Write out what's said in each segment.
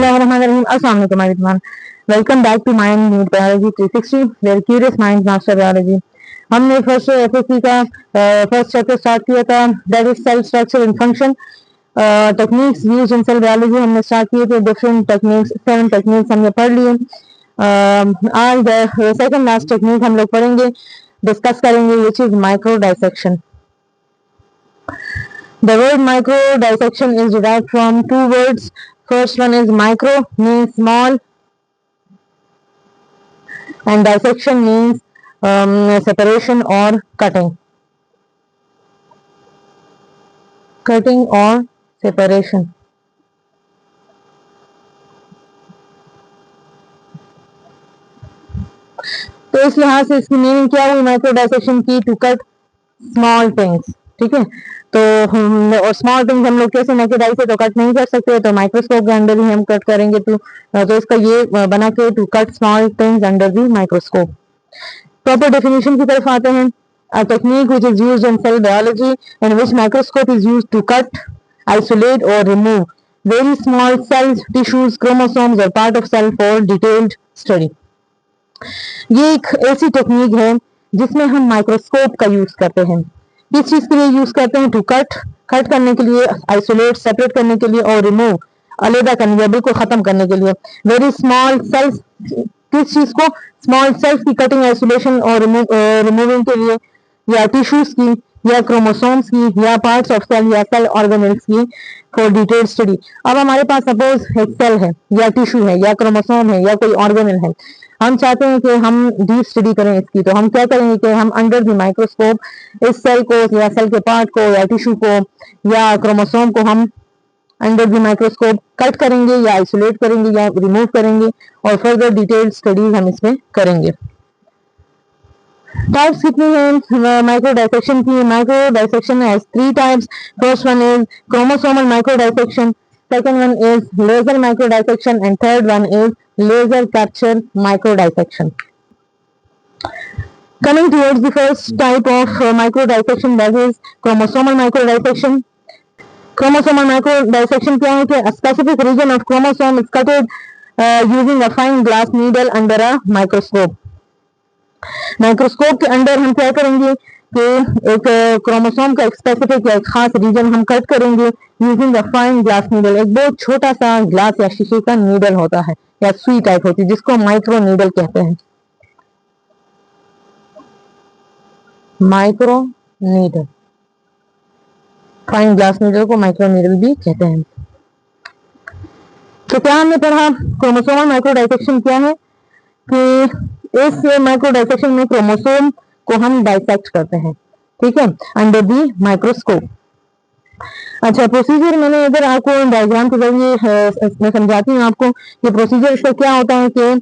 Bismillahirrahmanirrahim. Assalamu alaikum everyone. Welcome back to Mind Need Biology 360 where curious minds master biology. हमने first FSc का first chapter start किया था, that is cell structure and function techniques used in cell biology. हमने start किए थे different techniques, 7 techniques हमने पढ़ लिए. आज सेकंड लास्ट टेक्निक हम लोग पढ़ेंगे, डिस्कस करेंगे, which is micro dissection. The word micro dissection is derived from two words. First one is micro, means small, and dissection means separation or cutting. Cutting or separation. तो इस लिहाज से इसकी meaning क्या हुई माइक्रो डाइसेक्शन की? To cut small things. ठीक है, तो और स्मॉल थिंग्स हम लोग कैसे नेकेड आई से तो कट नहीं कर सकते, तो माइक्रोस्कोप के अंदर ही हम कट करेंगे. तो इसका ये बना के to cut small things under the microscope. Proper definition की तरफ आते हैं. A technique which is used in cell biology in which microscope is used to cut, isolate or remove very small cells, tissues, chromosomes or part of cell for detailed study. ये एक ऐसी technique है जिसमें हम microscope का use करते हैं. किस चीज के लिए यूज करते हैं? टू कट करने के लिए, आइसोलेट सेपरेट करने के लिए, और रिमूव अलग करने के लिए, बिल्कुल खत्म करने के लिए. वेरी स्मॉल सेल्स, किस चीज को? स्मॉल सेल्स की कटिंग, आइसोलेशन और रिमूविंग के लिए, या टिश्यूज की, या क्रोमोसोम्स की, या पार्ट्स ऑफ सेल या सेल ऑर्गेनेल्स की फॉर डिटेल स्टडी. अब हमारे पास सपोज एक सेल है, या टिश्यू है, या क्रोमोसोम है, या कोई ऑर्गेनेल है. हम चाहते हैं कि हम डीप स्टडी करें इसकी, तो हम क्या करेंगे कि हम अंडर द माइक्रोस्कोप इस सेल को, या सेल के पार्ट को, या टिश्यू को, या क्रोमोसोम को हम अंडर द माइक्रोस्कोप कट करेंगे, या आइसोलेट करेंगे, या रिमूव करेंगे, और फर्दर डिटेल्ड स्टडीज हम इसमें करेंगे. टाइप्स कितनी हैं माइक्रो डाइसेक्शन की? Micro dissection has 3 types. First one is chromosomal micro dissection, second one is laser micro dissection, and third one is laser capture micro dissection. Coming towards the first type of micro dissection, that is chromosomal micro dissection. Chromosomal micro dissection क्या है कि a specific region of chromosome is cutted using a fine glass needle under a microscope. Microscope के अंदर हम क्या करेंगे कि एक क्रोमोसोम का एक स्पेसिफिक या एक खास रीजन हम कट करेंगे using a fine glass needle. एक बहुत छोटा सा ग्लास या शीशे का नीडल होता है, या सुई टाइप होती है, जिसको माइक्रो नीडल कहते हैं. Micro needle, fine glass needle को माइक्रो नीडल भी कहते हैं. तो क्या हमने पढ़ा? क्रोमोसोमल माइक्रो डाइसेक्शन क्या है कि इस माइक्रो डाइसेक्शन में क्रोमोसोम को हम डाइसेक्ट करते हैं, ठीक है, अंडर दी माइक्रोस्कोप. अच्छा, प्रोसीजर मैंने इधर आपको डायग्राम के जरिए मैं समझाती हूँ आपको. ये प्रोसीजर इसका क्या होता है कि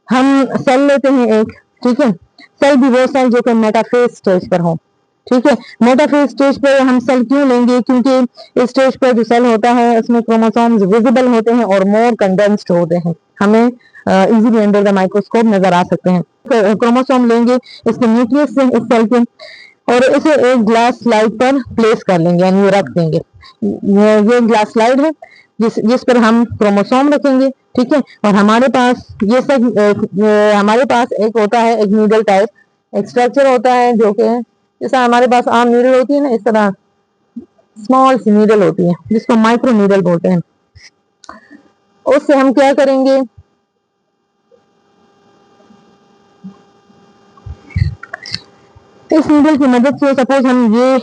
हम सेल लेते हैं एक, ठीक है, सेल भी वो सेल जो कि मेटाफेज स्टेज पर हो. ठीक है, मेटाफेज स्टेज पर हम सेल क्यों लेंगे? क्योंकि इस स्टेज पर जो सेल होता है उसमें क्रोमोसोम्स विजिबल होते हैं और मोर कंडेंस्ड होते हैं, हमें इजीली अंडर द माइक्रोस्कोप नजर आ सकते हैं. क्रोमोसोम लेंगे इसके न्यूक्लियस से, इस सेल के, और इसे एक ग्लास स्लाइड पर प्लेस कर लेंगे, यानी रख देंगे. ये ग्लास स्लाइड है जिस पर हम क्रोमोसोम रखेंगे, ठीक है. और हमारे पास ये सब हमारे पास एक होता है, एक नीडल टाइप एक स्ट्रक्चर होता है, जो कि जैसा हमारे पास आम नीडल होती है ना, इस तरह स्मॉल सी नीडल होती है जिसको माइक्रो नीडल बोलते हैं. उससे हम क्या करेंगे? इस नीडल की मदद से सपोज हम ये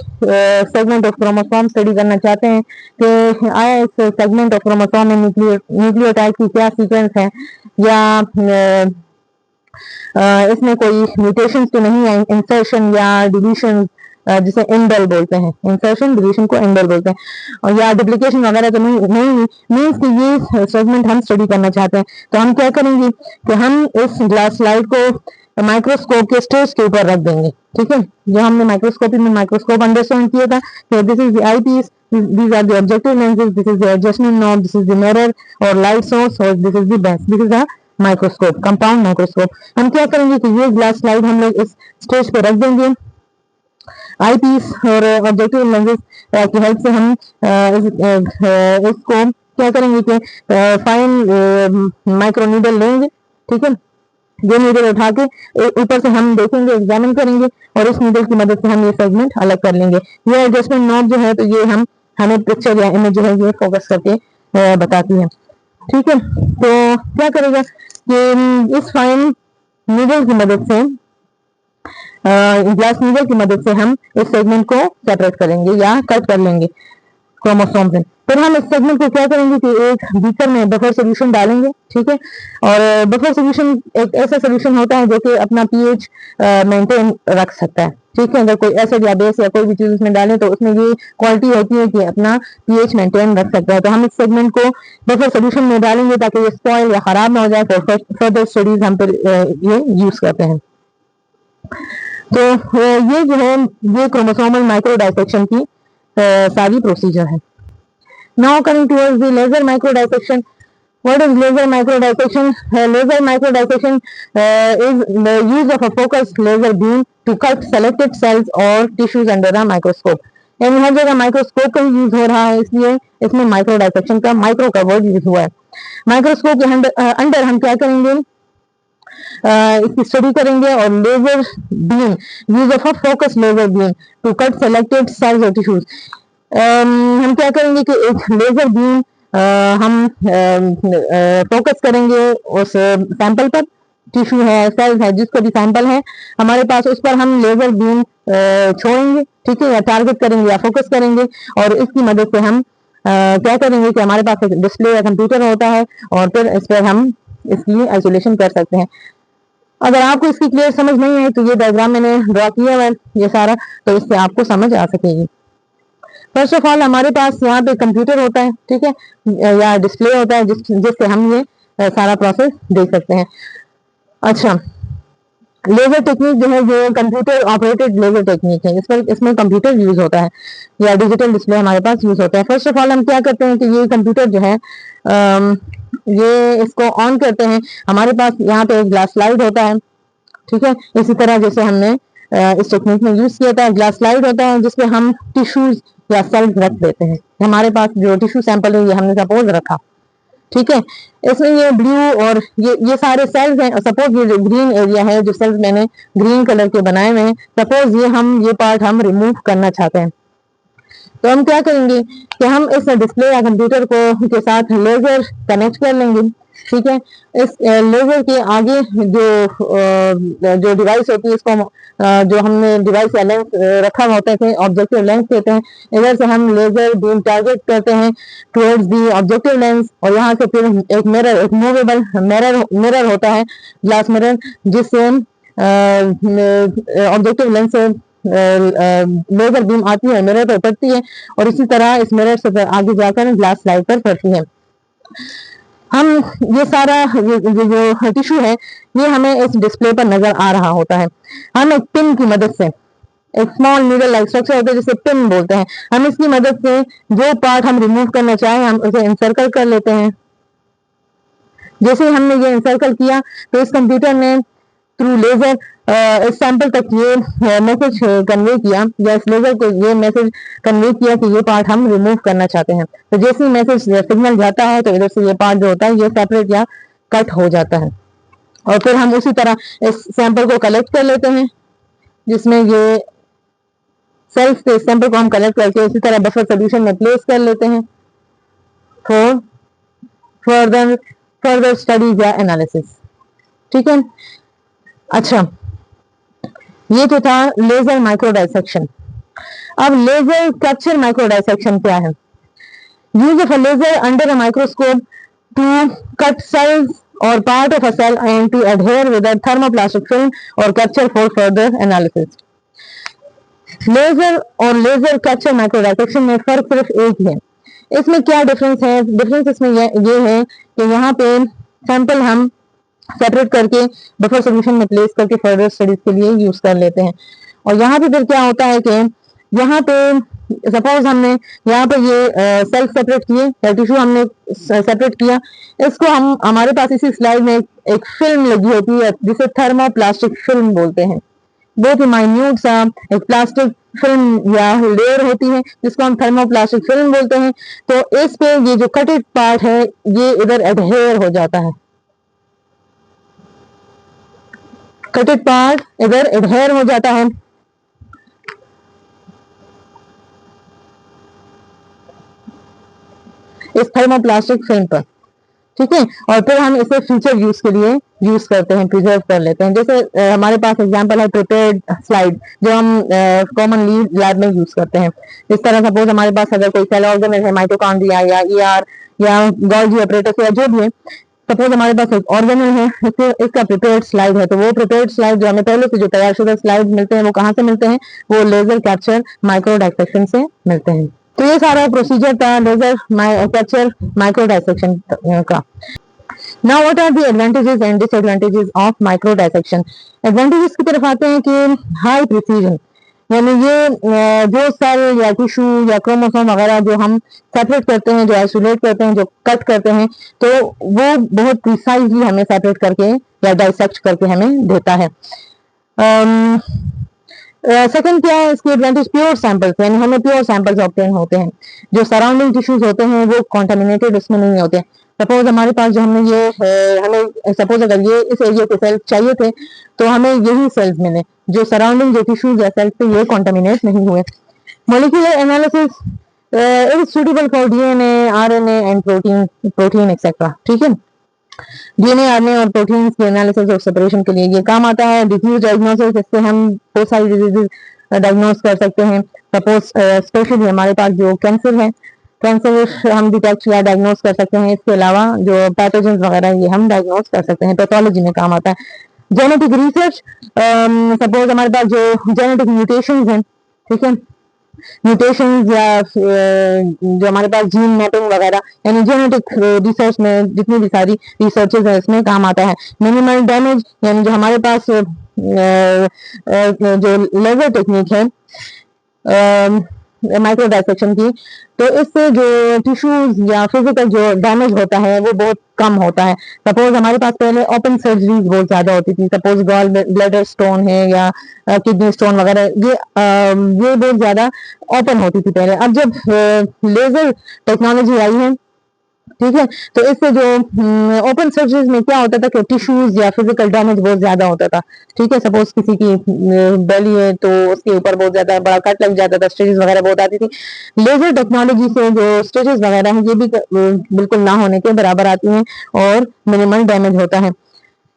सेगमेंट ऑफ क्रोमोसोम स्टडी करना चाहते हैं कि आया इस सेगमेंट ऑफ क्रोमोसोम में न्यूक्लियोटाइड की क्या सीक्वेंस है, या इसमें कोई म्यूटेशंस तो नहीं है, इंसर्शन या डिलीशन जिसे इंडल बोलते हैं, इंसर्शन डिलीशन को इंडल बोलते हैं, और या डुप्लीकेशन वगैरह तो नहीं मीन्स कि ये सेगमेंट हम स्टडी करना चाहते हैं. तो हम क्या करेंगे कि हम इस ग्लास स्लाइड को माइक्रोस्कोप के स्टेज के ऊपर रख देंगे, ठीक है. जो हमने माइक्रोस्कोपी में माइक्रोस्कोप अंडरस्टैंड किया था, तो this is the eyepiece, these are the objective lenses, this is the adjustment knob, this is the mirror or light source, और this is the base, this is the microscope, compound microscope. हम क्या करेंगे कि ये glass slide हम लोग इस stage पे रख देंगे. आईपीस और ऑब्जेक्टिव लेंसेज की हेल्प से हम इसको क्या करेंगे कि फाइन माइक्रो नीडल लेंगे, ठीक है। ये नीडल उठा के ऊपर से हम देखेंगे, एग्जामिन करेंगे और इस नीडल की मदद से हम ये सेगमेंट अलग कर लेंगे। ये एडजस्टमेंट नॉब जो है तो ये हमें पिक्चर या इमेज जो है ये फोकस करके बताती है, ठीक है। तो क्या करेगा कि इस फाइन नीडल की मदद से, ग्लास नीडल की मदद से हम इस सेगमेंट को सेपरेट करेंगे या कट कर लेंगे क्रोमोसोम से। फिर हम इस सेगमेंट को क्या करेंगे कि एक बीकर में बफर सोल्यूशन डालेंगे, ठीक है। और बफर सोल्यूशन एक ऐसा सोल्यूशन होता है जो कि अपना पीएच मेंटेन रख सकता है, ठीक है। अगर कोई एसिड या बेस या कोई भी चीज उसमें डालें तो उसमें ये क्वालिटी होती है कि अपना पीएच मेंटेन रख सकता है। तो हम इस सेगमेंट को बफर सोल्यूशन में डालेंगे ताकि ये स्पॉइल या खराब ना हो जाए। तो फर्दर स्टडीज हम फिर ये यूज करते हैं। तो ये जो है ये क्रोमोसोमल माइक्रो डाइसेक्शन की सारी प्रोसीजर है। Now coming towards the laser micro dissection. What is laser microdissection? Laser microdissection is the use of a focused laser beam to cut selected cells or tissues under a microscope. यानी हर जगह microscope का use हो रहा है, इसलिए इसमें micro dissection का micro का वर्ड यूज हुआ है। माइक्रोस्कोप के अंदर हम क्या करेंगे, इसकी स्टडी करेंगे और laser beam, use of a focus laser beam to cut selected cells और टिश्यूज। हम क्या करेंगे कि एक लेजर बीम हम फोकस करेंगे उस सैंपल पर, टिश्यू है, सेल्स है, जिसको भी सैंपल है हमारे पास, उस पर हम लेजर बीम छोड़ेंगे, ठीक है, या टारगेट करेंगे या फोकस करेंगे। और इसकी मदद से हम क्या करेंगे कि हमारे पास एक डिस्प्ले या कंप्यूटर होता है और फिर इस पर हम इसकी आइसोलेशन कर सकते हैं। अगर आपको इसकी क्लियर समझ नहीं है तो ये डायग्राम मैंने ड्रॉ किया है ये सारा, तो इससे आपको समझ आ सकेगी। फर्स्ट ऑफ ऑल हमारे पास यहाँ पे कंप्यूटर होता है, ठीक है, या डिस्प्ले होता है जिससे हम ये सारा प्रोसेस देख सकते हैं। अच्छा, लेजर टेक्निक जो है ये कंप्यूटर ऑपरेटेड लेजर टेक्निक है। इसमें कंप्यूटर यूज होता है या डिजिटल डिस्प्ले हमारे पास यूज होता है। फर्स्ट ऑफ ऑल हम क्या करते हैं कि ये कंप्यूटर जो है ये इसको ऑन करते हैं। हमारे पास यहाँ पे एक ग्लास स्लाइड होता है, ठीक है, इसी तरह जैसे हमने इस टेक्निक में यूज किया था। ग्लास स्लाइड होता है जिसपे हम टिश्यूज या सेल्स रख देते हैं। हमारे पास जो टिश्यू सैंपल है ये हमने सपोज रखा, ठीक है। इसमें ये ब्लू और ये सारे सेल्स हैं। सपोज ये जो ग्रीन एरिया है, जो सेल्स मैंने ग्रीन कलर के बनाए हुए हैं, सपोज ये पार्ट हम रिमूव करना चाहते हैं। तो हम क्या करेंगे कि हम इस डिस्प्ले या कंप्यूटर को के साथ लेजर कनेक्ट कर लेंगे, ठीक है। इस लेजर के आगे जो डिवाइस होती है, इसको जो हमने डिवाइस या लेंस रखा होता है ऑब्जेक्टिव लेंस कहते हैं। इधर से हम लेजर बीम टारगेट करते हैं टुवर्ड्स दी ऑब्जेक्टिव लेंस और यहाँ से फिर एक मिरर, एक मूवेबल मिरर होता है, ग्लास मिरर, जिससे ऑब्जेक्टिव लेंस से लेजर बीम आती है, मिरर पर पड़ती है और इसी तरह इस मिरर से आगे जाकर ग्लास स्लाइड पर पड़ती है। हम ये सारा जो टिश्यू है ये हमें इस डिस्प्ले पर नजर आ रहा होता है। हम एक पिन की मदद से, एक स्मॉल नीडल लाइक स्ट्रक्चर होता है जिसे पिन बोलते हैं, हम इसकी मदद से जो पार्ट हम रिमूव करना चाहें हम उसे इंसर्कल कर लेते हैं। जैसे ही हमने ये इंसर्कल किया तो इस कंप्यूटर ने थ्रू लेजर इस सैंपल तक ये मैसेज कन्वे किया, या इस लेजर को ये मैसेज कन्वे किया कि ये पार्ट हम रिमूव करना चाहते हैं। तो जैसे ही मैसेज सिग्नल जाता है तो इधर से ये पार्ट जो होता है ये सेपरेट या कट हो जाता है। और फिर हम उसी तरह इस सैंपल को कलेक्ट कर लेते हैं, जिसमें ये सेल्स के सैंपल को हम कलेक्ट करके इसी तरह बफर सोल्यूशन में प्लेस कर लेते हैं फॉर फर्दर स्टडीज या एनालिसिस, ठीक है। अच्छा, ये तो था लेजर माइक्रो डाइसेक्शन। अब लेजर कैप्चर माइक्रो डाइसेक्शन क्या है? Use of a laser under a microscope to cut cells or part of a cell and to adhere with a thermoplastic film or capture for further analysis. Laser और laser capture micro dissection में फर्क सिर्फ एक है। इसमें क्या difference है? Difference इसमें ये है कि यहाँ पे सैंपल हम सेपरेट करके बफर सोल्यूशन में प्लेस करके फर्दर स्टडीज के लिए यूज कर लेते हैं। और यहाँ पे फिर क्या होता है कि यहाँ पे सपोज हमने यहाँ पे ये सेल्फ सेपरेट किए या टिश्यू हमने सेपरेट किया, इसको हम हमारे पास इसी स्लाइड में एक फिल्म लगी होती है जिसे थर्मोप्लास्टिक फिल्म बोलते हैं, बहुत ही माइन्यूट सा एक प्लास्टिक फिल्म या लेयर होती है जिसको हम थर्मोप्लास्टिक फिल्म बोलते हैं। तो इस पे ये जो कटेड पार्ट है ये इधर एडहेयर हो जाता है, कटेड पार्ट इधर एडहेयर हो जाता है इस थर्मोप्लास्टिक फिल्म पर, ठीक है। और फिर हम इसे फ्यूचर यूज के लिए यूज करते हैं, प्रिजर्व कर लेते हैं। जैसे हमारे पास एग्जांपल है प्रिपेयर्ड स्लाइड जो हम कॉमनली लैब में यूज करते हैं। इस तरह सपोज हमारे पास अगर कोई सेल ऑर्गेनेल है, माइटोकॉन्ड्रिया या ईआर या गोल्गी अपरेटस या जो भी है, सपोज हमारे पास एक ऑर्गेनल है, इसका प्रिपेयर्ड स्लाइड है, तो वो प्रिपेयर्ड स्लाइड जो हमें पहले से जो तैयार शुदा स्लाइड मिलते हैं वो कहाँ से मिलते हैं, वो लेजर कैप्चर माइक्रो डाइसेक्शन से मिलते हैं। तो ये सारा प्रोसीजर था लेजर कैप्चर माइक्रो डाइसेक्शन का। Now what are the advantages and disadvantages of micro dissection? Advantages की तरफ आते हैं कि हाई प्रिसीजन, यानी ये जो सेल या टिश्यू या क्रोमोसोम वगैरह जो हम सेपरेट करते हैं, जो आइसोलेट करते हैं, जो कट करते हैं, तो वो बहुत प्रिसाइजली हमें सेपरेट करके या डाइसेक्ट करके हमें देता है। सेकंड क्या है इसकी एडवांटेज, प्योर सैंपल्स, यानी हमें प्योर सैंपल्स ऑब्टेन होते हैं, जो सराउंडिंग टिश्यूज होते हैं वो कॉन्टामिनेटेड उसमें नहीं होते। सपोज हमारे पास जो हमने ये हमें सपोज अगर ये इस एरिया के सेल्स चाहिए थे तो हमें यही सेल्स मिले, जो सराउंडिंग जो टिश्यूज या सेल्स थे ये कॉन्टामिनेट नहीं हुए। Molecular analysis is suitable for DNA, RNA and protein etcetera, ठीक है। डीएनए, आरएनए और प्रोटीन्स के एनालिसिस और सेपरेशन के लिए ये काम आता है। डिजीज डायग्नोसिस, इससे हम बहुत सारी डिजीजेस डायग्नोस कर सकते हैं। सपोज स्पेशली हमारे पास जो कैंसर है, कैंसर हम डिटेक्ट या डायग्नोस कर सकते हैं। इसके अलावा जो पैथोजेंस वगैरह ये हम डायग्नोस कर सकते हैं, पैथोलॉजी में काम आता है। जेनेटिक रिसर्च, सपोज हमारे पास जो जेनेटिक म्यूटेशंस हैं, ठीक है, म्यूटेशंस या जो हमारे पास जीन मैपिंग वगैरह, यानी जेनेटिक रिसर्च में जितनी भी सारी रिसर्चेज है इसमें काम आता है। मिनिमल डैमेज, यानी जो हमारे पास जो लेजर टेक्निक है माइक्रो डाइसेक्शन की, तो इससे जो टिश्यूज या फिजिकल जो डैमेज होता है वो बहुत कम होता है। सपोज हमारे पास पहले ओपन सर्जरीज बहुत ज्यादा होती थी, सपोज गॉल ब्लैडर स्टोन है या किडनी स्टोन वगैरह, ये बहुत ज्यादा ओपन होती थी पहले। अब जब लेजर टेक्नोलॉजी आई है, ठीक है, तो इससे जो ओपन सर्जरीज में क्या होता था कि टिश्यूज या फिजिकल डैमेज बहुत ज्यादा होता था, ठीक है। सपोज किसी की बेली है तो उसके ऊपर बहुत ज्यादा बड़ा कट लग जाता था, स्टिचेस वगैरह बहुत आती थी। लेजर टेक्नोलॉजी से जो स्टिचेस वगैरह हैं ये भी बिल्कुल ना होने के बराबर आती हैं और मिनिमल डैमेज होता है।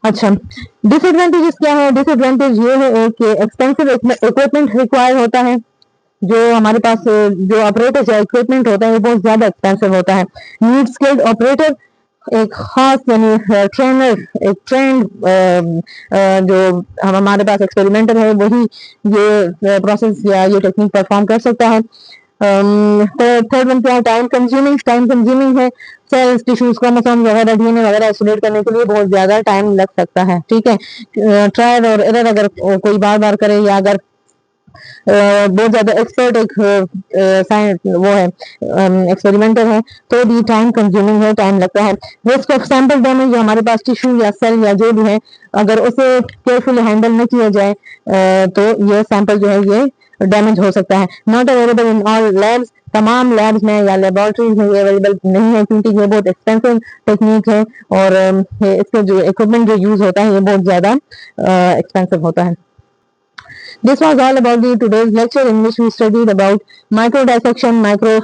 अच्छा, डिसएडवांटेजेस क्या है? डिसएडवांटेज ये है कि एक्सपेंसिव इक्विपमेंट रिक्वायर होता है, जो हमारे पास जो ऑपरेटर या इक्विपमेंट होता है वो बहुत ज्यादा एक्सपेंसिव होता है। नीड स्किल्ड ऑपरेटर, एक खास यानी ट्रेनर, एक ट्रेंड जो हमारे पास एक्सपेरिमेंटर है वही ये प्रोसेस या ये टेक्निक परफॉर्म कर सकता है। थर्ड वन क्या है? टाइम कंज्यूमिंग है। सेल्स, टिश्यूज, क्रोमोसोम वगैरह, डीएनए वगैरह आइसोलेट करने के लिए बहुत ज्यादा टाइम लग सकता है, ठीक है। ट्रायल और एरर अगर कोई बार बार करे या अगर बहुत ज्यादा एक्सपर्ट एक वो है एक्सपेरिमेंटर है तो भी टाइम कंज्यूमिंग है, टाइम लगता है। रिस्क ऑफ सैंपल डैमेज, जो हमारे पास टिश्यू या सेल या जो भी है अगर उसे केयरफुली हैंडल न किया जाए तो ये सैंपल जो है ये डैमेज हो सकता है। Not available in all labs, तमाम लैब्स में या लेबोरेटरीज में ये अवेलेबल नहीं है क्योंकि ये बहुत एक्सपेंसिव टेक्निक है और इसके जो इक्विपमेंट जो यूज होता है ये बहुत ज्यादा एक्सपेंसिव होता है। This was all about the today's lecture in which we studied about micro dissection. Micro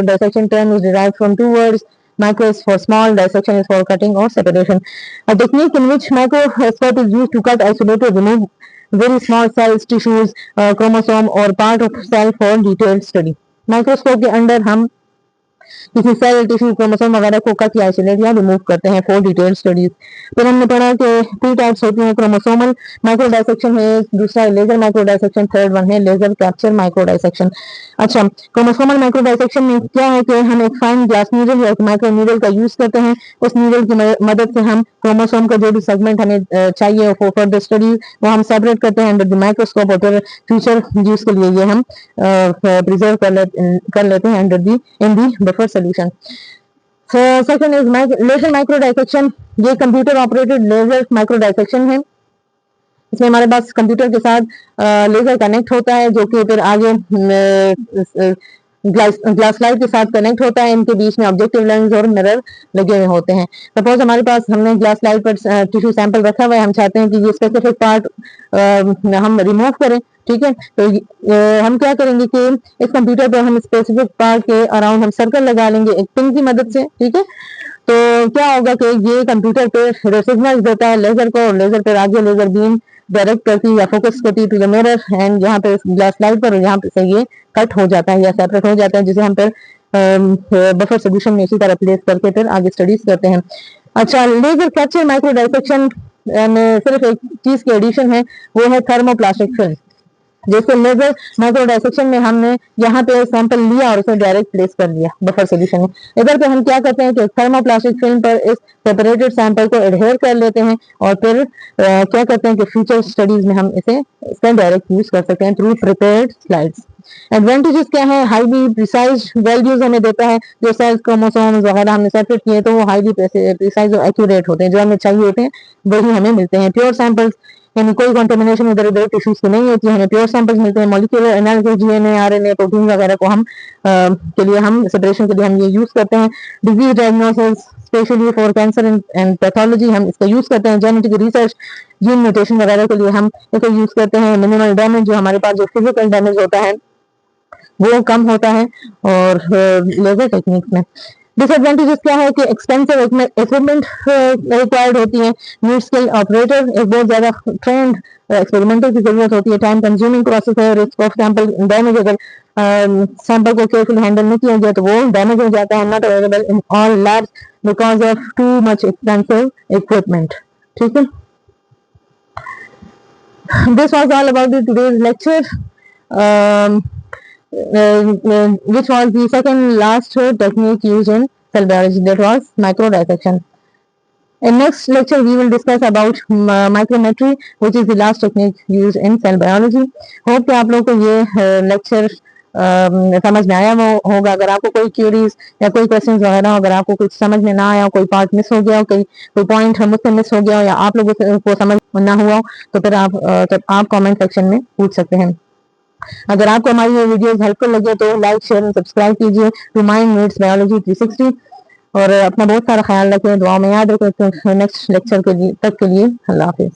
dissection term is derived from two words. Micro is for small, dissection is for cutting or separation. A technique in which microscope is used to cut, isolate or remove very small cells, tissues, chromosome or part of cell for detailed study. Microscope के अंदर हम किसी cell, tissue, chromosome वगैरह को cut या isolate या remove करते हैं फॉर डिटेल स्टडीज। फिर हमने पढ़ा कि 2 टाइप्स होती हैं, क्रोमोसोमल माइक्रो डाइसेक्शन है, दूसरा laser micro dissection, third one है लेजर कैप्चर माइक्रो डाइसेक्शन। अच्छा, क्रोमोसोमल माइक्रो डाइसेक्शन में क्या है कि हम एक फाइन ग्लास नीडल या एक माइक्रो नीडल का यूज करते हैं। उस नीडल की मदद से हम क्रोमोसोम का जो भी सेगमेंट हमें चाहिए फॉर फर्दर स्टडी वो हम सेपरेट करते हैं अंडर द माइक्रोस्कोप और फिर फ्यूचर यूज के लिए ये हम प्रिजर्व कर लेते हैं under the in the buffer solution. So second is laser micro dissection. ये computer operated laser micro dissection है। इसमें हमारे पास कंप्यूटर के साथ लेजर कनेक्ट होता है, जो कि फिर आगे ग्लास लाइट के साथ कनेक्ट होता है। इनके बीच में ऑब्जेक्टिव लेंस और मिरर लगे हुए होते हैं। सपोज हमारे पास हमने ग्लास लाइट पर टिश्यू सैंपल रखा हुआ है, हम चाहते हैं कि ये स्पेसिफिक पार्ट हम रिमूव करें, ठीक है। तो हम क्या करेंगे कि इस कंप्यूटर पर हम स्पेसिफिक पार्ट के अराउंड हम सर्कल लगा लेंगे एक पिन की मदद से, ठीक है। तो क्या होगा कि ये कंप्यूटर पे सिग्नल देता है लेजर को, और लेजर पर आगे लेजर बीम डायरेक्ट करती है या फोकस करती है टू द मिरर, एंड यहाँ पे ग्लास लाइट पर यहाँ पे से ये कट हो जाता है या सेपरेट हो जाता है, जिसे हम फिर बफर सोल्यूशन में इसी तरह प्लेस करके फिर आगे स्टडीज करते हैं। अच्छा, लेजर कैप्चर माइक्रो डाइसेक्शन में सिर्फ एक चीज की एडिशन है, वो है थर्मोप्लास्टिक फिल्म। जैसे लेजर माइक्रो डाइसेक्शन में हमने यहाँ पे सैंपल लिया और उसे डायरेक्ट प्लेस कर लिया बफर सोल्यूशन में। इधर पे हम क्या करते हैं कि थर्मोप्लास्टिक फिल्म पर इस सेपरेटेड सैंपल को एडहेयर कर लेते हैं, और फिर क्या करते हैं कि फ्यूचर स्टडीज में हम इसका डायरेक्ट यूज कर सकते हैं थ्रू प्रिपेयर्ड स्लाइड्स। एडवांटेजेस क्या है? हाईली प्रिसाइज वैल्यूज हमें देता है, जो सेल्स क्रोमोसोम्स वगैरह हमने सेपरेट किए तो वो हाईली प्रिसाइज और एक्यूरेट होते हैं, जो हमें चाहिए होते हैं वही हमें मिलते हैं। प्योर सैंपल्स यानी कोई कंटेमिनेशन इधर उधर टिश्यूज की नहीं होती है, हमें प्योर सैंपल्स मिलते हैं। Molecular analysis DNA RNA protein वगैरह को हम के लिए हम सेपरेशन के लिए हम ये यूज करते हैं। Disease diagnosis specially for cancer and pathology हम इसका यूज करते हैं। जेनेटिक रिसर्च जीन म्यूटेशन वगैरह के लिए हम इसे यूज करते हैं। मिनिमल डैमेज, जो हमारे पास जो फिजिकल डैमेज होता है वो कम होता है। और लेजर टेक्निक में डिसएडवांटेजेस क्या है कि एक्सपेंसिव इक्विपमेंट रिक्वायर्ड होती है, न्यू स्किल ऑपरेटर, एक बहुत ज्यादा ट्रेंड एक्सपेरिमेंटर की जरूरत होती है, टाइम कंज्यूमिंग प्रोसेस है, रिस्क ऑफ सैंपल डैमेज, अगर सैंपल को केयरफुल हैंडल नहीं किया जाए तो वो डैमेज हो जाता है। Not available in all labs because of too much expensive equipment, ठीक है। This was all about the today's lecture, which was the second last technique used in cell biology, that was microdissection. In next lecture we will discuss about micrometry, which is the last technique used in cell biology. Hope कि आप लोगों को ये lecture समझ में आया होगा। अगर आपको कोई क्यूरीज या कोई क्वेश्चंस वगैरह, अगर आपको कुछ समझ में ना आया, कोई पार्ट मिस हो गया, कोई पॉइंट मुझसे मिस हो गया, या आप लोगों को समझ ना हुआ, तो फिर आप कमेंट सेक्शन में पूछ सकते हैं। अगर आपको हमारी ये वीडियोस हेल्पफुल लगे तो लाइक शेयर और सब्सक्राइब कीजिए टू माइंड मीट्स बायोलॉजी 360, और अपना बहुत सारा ख्याल रखें, दुआ में याद रखें। नेक्स्ट लेक्चर तक के लिए अल्लाह हाफिज।